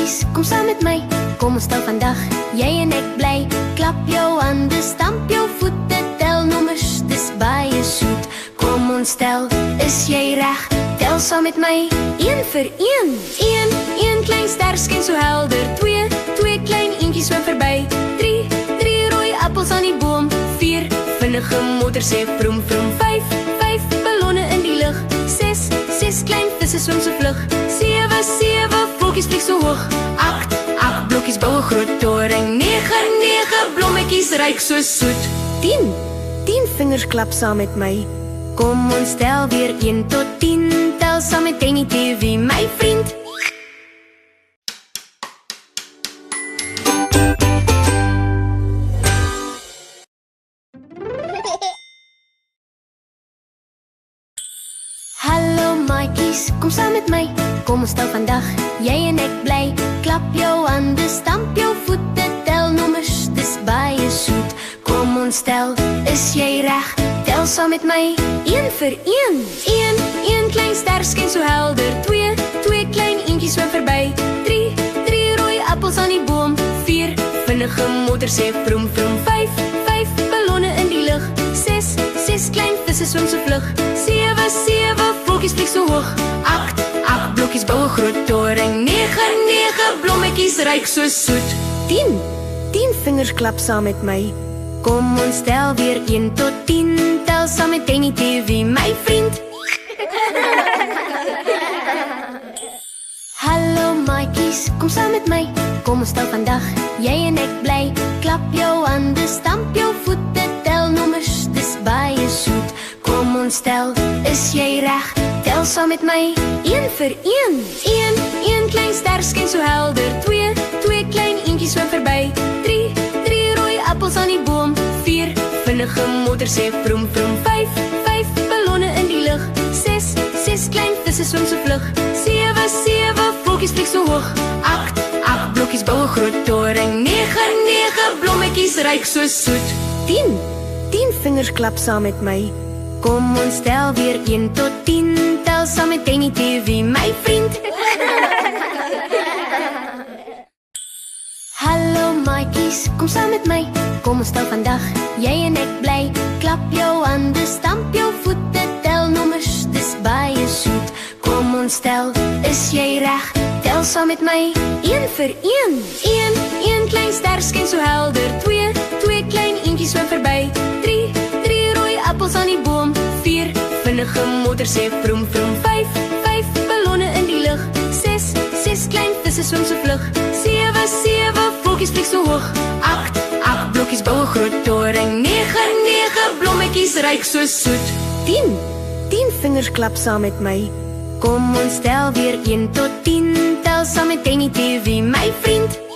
maatjies, kom saam met my. Kom ons tel vandag, jy en ek bly. Klap jou hande, stamp jou voete, tel nommers, dis baie soet. Kom ons tel, is jy reg? Tel saam met my, 1 vir 1. 1 klein ster skyn so helder. 2 klein eentjies swem verby. 3 rooi appels aan die boom. 4 vinnige motors sê vroom vroom. 5 ballonne in die lug. 6 klein visse swem so vlug. 7 voeltjies vlieg so hoog. 8 blokkies bou 'n groot toring. 9 blommetjies ruik so soet. 10 vingers klap saam met my. Kom ons tel weer 1 tot 10. Tel saam met Danny TV, my vriend. Hallo maatjies, kom saam met my. Kom ons tel vandag, jy en ek bly. Klap jou hande, stamp jou voete, tel nommers, dis baie soet. Kom ons tel, is jy reg? Tel saam met my, 1 vir 1. 1 klein ster skyn so helder. 2 klein eentjies swem verby. 3 rooi appels aan die boom. 4 vinnige motors sê vroom vroom. 5 ballonne in die lug. 6 klein visse swem so vlug. 7 voeltjies vlieg so hoog. 8 blokkies bou 'n groot toring. 9 blommetjies ruik so soet. 10 vingers klap saam met my. Kom ons tel weer 1 tot 10. Tel saam met Danny TV, my vriend. Hallo maatjies, kom saam met my. Kom ons tel vandag, jy en ek bly. Klap jou hande, stamp jou voete, tel nommers, dis baie soet. Kom ons tel, is jy reg? Tel saam met my, 1 vir 1. 1 klein ster skyn so helder. 2 klein eentjies swem verby. 3 rooi appels aan die boom. 4 vinnige motors sê vroom vroom. 5 ballonne in die lug. 6 klein visse swem so vlug. 7 voeltjies vlieg so hoog. 8 blokkies bou 'n groot toring. 9 blommetjies ruik so soet. 10 vingers klap saam met my. Kom ons tel weer 1 tot 10. Tel saam met Danny TV, my vriend. Hallo maatjies, kom saam met my. Kom ons tel vandag, jy en ek bly. Klap jou hande, stamp jou voete, tel nommers, dis baie soet. Kom ons tel, is jy reg? Tel saam met my, 1 vir 1. 1 klein ster skyn so helder. 2 klein eentjies swem verby. 3 rooi appels aan die boom. 4 vinnige motors sê vroom vroom. 5 ballonne in die lug. 6 klein visse swem so vlug. 7 voeltjies vlieg so hoog. 8 blokkies bou 'n groot toring. 9 blommetjies ruik so soet. 10 vingers klap saam met my. Kom ons tel weer 1 tot 10. Tel saam met Danny TV, my vriend.